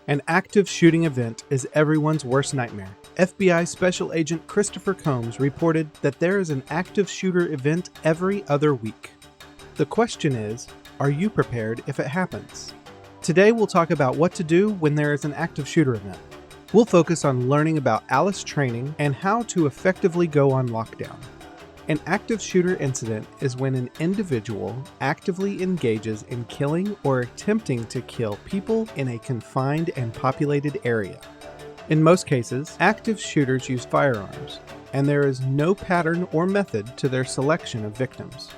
An active shooting event is everyone's worst nightmare. FBI Special Agent Christopher Combs reported that there is an active shooter event every other week. The question is, are you prepared if it happens? Today we'll talk about what to do when there is an active shooter event. We'll focus on learning about ALICE training and how to effectively go on lockdown. An active shooter incident is when an individual actively engages in killing or attempting to kill people in a confined and populated area. In most cases, active shooters use firearms, and there is no pattern or method to their selection of victims.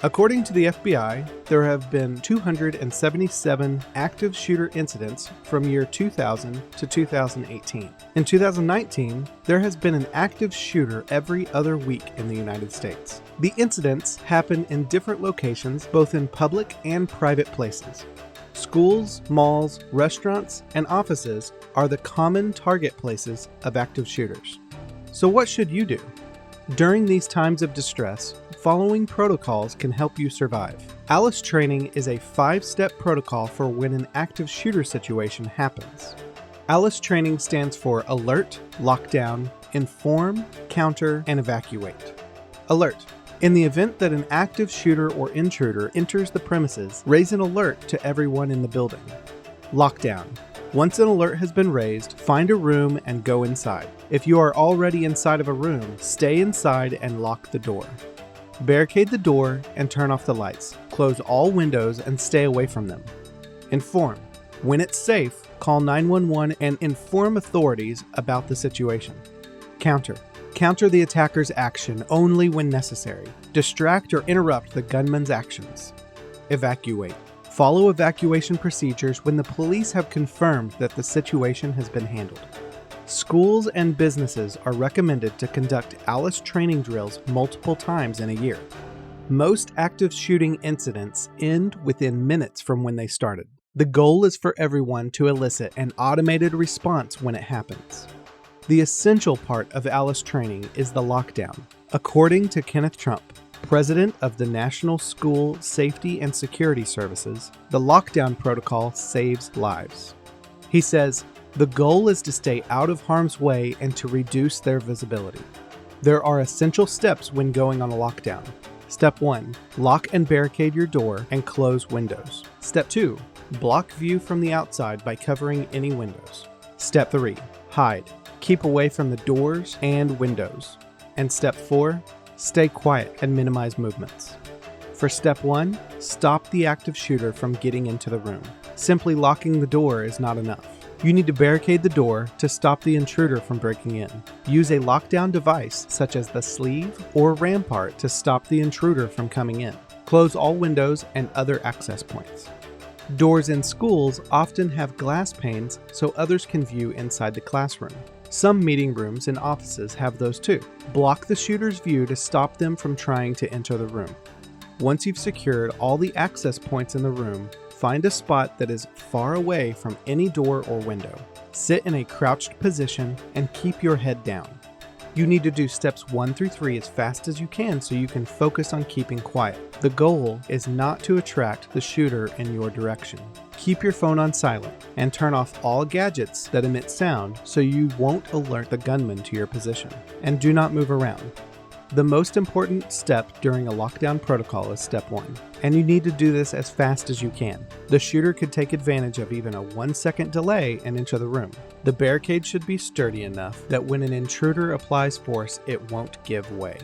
According to the FBI, there have been 277 active shooter incidents from year 2000 to 2018. In 2019, there has been an active shooter every other week in the United States. The incidents happen in different locations, both in public and private places. Schools, malls, restaurants, and offices are the common target places of active shooters. So what should you do? During these times of distress, following protocols can help you survive. ALICE training is a 5-step protocol for when an active shooter situation happens. ALICE training stands for Alert, Lockdown, Inform, Counter, and Evacuate. Alert. In the event that an active shooter or intruder enters the premises, raise an alert to everyone in the building. Lockdown. Once an alert has been raised, find a room and go inside. If you are already inside of a room, stay inside and lock the door. Barricade the door and turn off the lights. Close all windows and stay away from them. Inform. When it's safe, call 911 and inform authorities about the situation. Counter. Counter the attacker's action only when necessary. Distract or interrupt the gunman's actions. Evacuate. Follow evacuation procedures when the police have confirmed that the situation has been handled. Schools and businesses are recommended to conduct ALICE training drills multiple times in a year. Most active shooting incidents end within minutes from when they started. The goal is for everyone to elicit an automated response when it happens. The essential part of ALICE training is the lockdown. According to Kenneth Trump, President of the National School Safety and Security Services, the lockdown protocol saves lives. He says, the goal is to stay out of harm's way and to reduce their visibility. There are essential steps when going on a lockdown. Step 1. Lock and barricade your door and close windows. Step 2. Block view from the outside by covering any windows. Step 3. Hide. Keep away from the doors and windows. And Step 4. Stay quiet and minimize movements. For Step 1, stop the active shooter from getting into the room. Simply locking the door is not enough. You need to barricade the door to stop the intruder from breaking in. Use a lockdown device such as the sleeve or Rampart to stop the intruder from coming in. Close all windows and other access points. Doors in schools often have glass panes so others can view inside the classroom. Some meeting rooms and offices have those too. Block the shooter's view to stop them from trying to enter the room. Once you've secured all the access points in the room, find a spot that is far away from any door or window. Sit in a crouched position and keep your head down. You need to do steps 1 through 3 as fast as you can so you can focus on keeping quiet. The goal is not to attract the shooter in your direction. Keep your phone on silent and turn off all gadgets that emit sound so you won't alert the gunman to your position. And do not move around. The most important step during a lockdown protocol is Step 1, and you need to do this as fast as you can. The shooter could take advantage of even a 1-second delay and enter the room. The barricade should be sturdy enough that when an intruder applies force, it won't give way.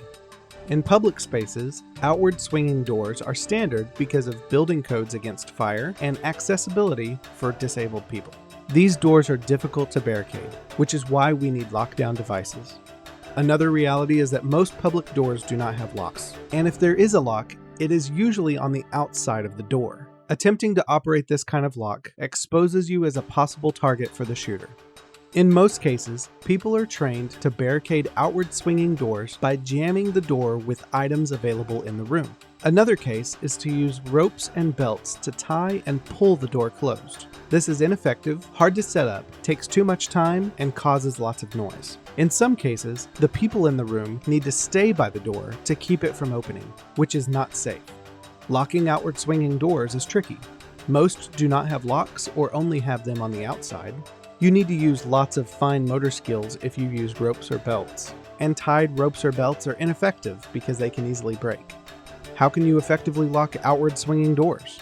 In public spaces, outward swinging doors are standard because of building codes against fire and accessibility for disabled people. These doors are difficult to barricade, which is why we need lockdown devices. Another reality is that most public doors do not have locks, and if there is a lock, it is usually on the outside of the door. Attempting to operate this kind of lock exposes you as a possible target for the shooter. In most cases, people are trained to barricade outward swinging doors by jamming the door with items available in the room. Another case is to use ropes and belts to tie and pull the door closed. This is ineffective, hard to set up, takes too much time, and causes lots of noise. In some cases, the people in the room need to stay by the door to keep it from opening, which is not safe. Locking outward swinging doors is tricky. Most do not have locks or only have them on the outside. You need to use lots of fine motor skills if you use ropes or belts. And tied ropes or belts are ineffective because they can easily break. How can you effectively lock outward swinging doors?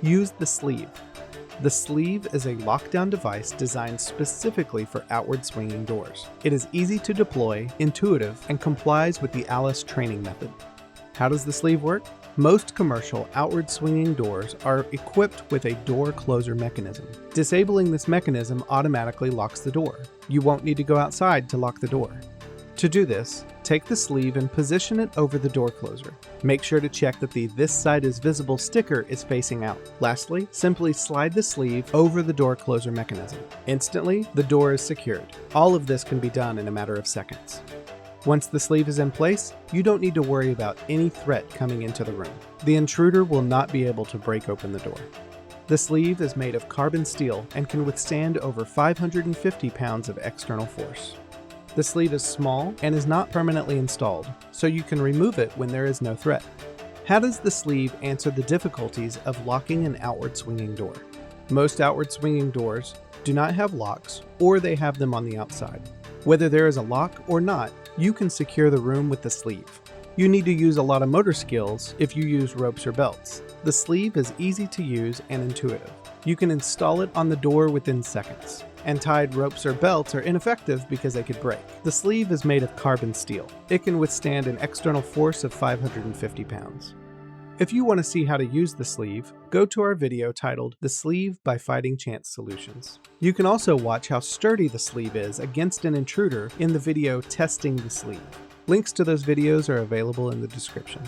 Use the sleeve. The sleeve is a lockdown device designed specifically for outward swinging doors. It is easy to deploy, intuitive, and complies with the Alice training method. How does the sleeve work? Most commercial outward swinging doors are equipped with a door closer mechanism. Disabling this mechanism automatically locks the door. You won't need to go outside to lock the door. To do this, take the sleeve and position it over the door closer. Make sure to check that the "This side is visible" sticker is facing out. Lastly, simply slide the sleeve over the door closer mechanism. Instantly, the door is secured. All of this can be done in a matter of seconds. Once the sleeve is in place, you don't need to worry about any threat coming into the room. The intruder will not be able to break open the door. The sleeve is made of carbon steel and can withstand over 550 pounds of external force. The sleeve is small and is not permanently installed, so you can remove it when there is no threat. How does the sleeve answer the difficulties of locking an outward swinging door? Most outward swinging doors do not have locks, or they have them on the outside. Whether there is a lock or not, you can secure the room with the sleeve. You need to use a lot of motor skills if you use ropes or belts. The sleeve is easy to use and intuitive. You can install it on the door within seconds. And tied ropes or belts are ineffective because they could break. The sleeve is made of carbon steel. It can withstand an external force of 550 pounds. If you want to see how to use the sleeve, go to our video titled "The Sleeve by Fighting Chance Solutions." You can also watch how sturdy the sleeve is against an intruder in the video Testing the Sleeve. Links to those videos are available in the description.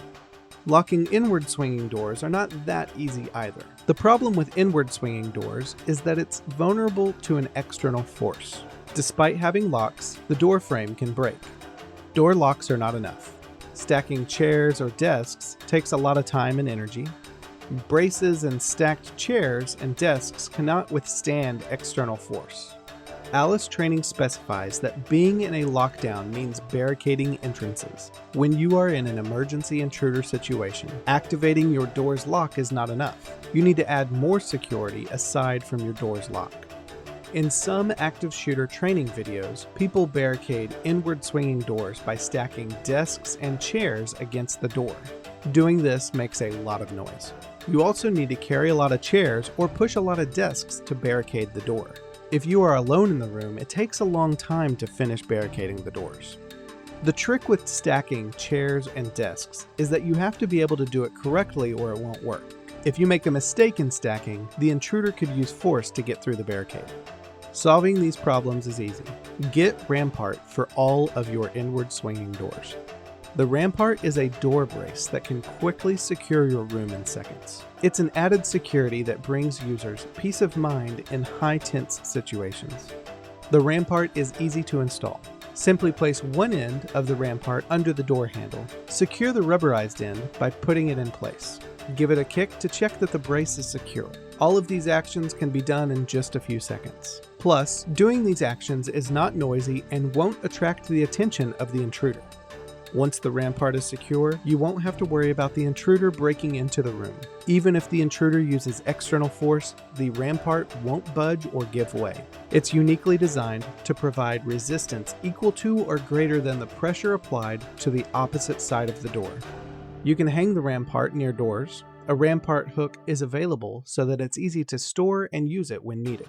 Locking inward swinging doors are not that easy either. The problem with inward swinging doors is that it's vulnerable to an external force. Despite having locks, the door frame can break. Door locks are not enough. Stacking chairs or desks takes a lot of time and energy. Braces and stacked chairs and desks cannot withstand external force. Alice training specifies that being in a lockdown means barricading entrances. When you are in an emergency intruder situation, activating your door's lock is not enough. You need to add more security aside from your door's lock. In some active shooter training videos, people barricade inward swinging doors by stacking desks and chairs against the door. Doing this makes a lot of noise. You also need to carry a lot of chairs or push a lot of desks to barricade the door. If you are alone in the room, it takes a long time to finish barricading the doors. The trick with stacking chairs and desks is that you have to be able to do it correctly or it won't work. If you make a mistake in stacking, the intruder could use force to get through the barricade. Solving these problems is easy. Get Rampart for all of your inward swinging doors. The Rampart is a door brace that can quickly secure your room in seconds. It's an added security that brings users peace of mind in high-tense situations. The Rampart is easy to install. Simply place one end of the Rampart under the door handle. Secure the rubberized end by putting it in place. Give it a kick to check that the brace is secure. All of these actions can be done in just a few seconds. Plus, doing these actions is not noisy and won't attract the attention of the intruder. Once the Rampart is secure, you won't have to worry about the intruder breaking into the room. Even if the intruder uses external force, the Rampart won't budge or give way. It's uniquely designed to provide resistance equal to or greater than the pressure applied to the opposite side of the door. You can hang the Rampart near doors. A Rampart hook is available so that it's easy to store and use it when needed.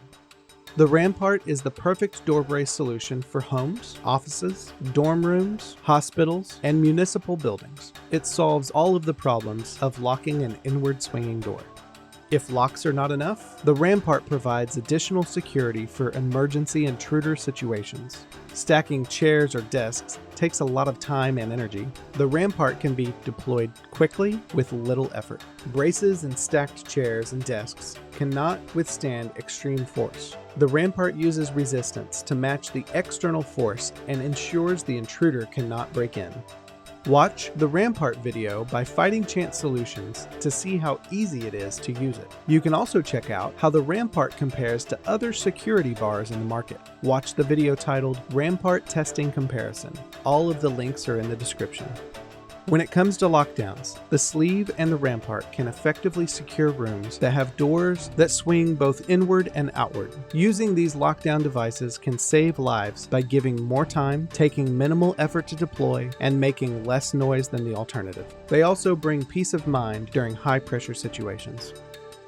The Rampart is the perfect door brace solution for homes, offices, dorm rooms, hospitals, and municipal buildings. It solves all of the problems of locking an inward swinging door. If locks are not enough, the Rampart provides additional security for emergency intruder situations. Stacking chairs or desks takes a lot of time and energy. The Rampart can be deployed quickly with little effort. Braces and stacked chairs and desks cannot withstand extreme force. The Rampart uses resistance to match the external force and ensures the intruder cannot break in. Watch the Rampart video by Fighting Chance Solutions to see how easy it is to use it. You can also check out how the Rampart compares to other security bars in the market. Watch the video titled Rampart Testing Comparison. All of the links are in the description. When it comes to lockdowns, the sleeve and the Rampart can effectively secure rooms that have doors that swing both inward and outward. Using these lockdown devices can save lives by giving more time, taking minimal effort to deploy, and making less noise than the alternative. They also bring peace of mind during high-pressure situations.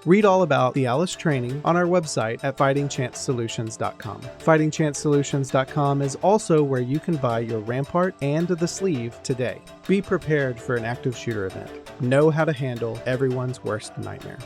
Read all about the Alice training on our website at fightingchancesolutions.com. Fightingchancesolutions.com is also where you can buy your Rampart and the sleeve today. Be prepared for an active shooter event. Know how to handle everyone's worst nightmare.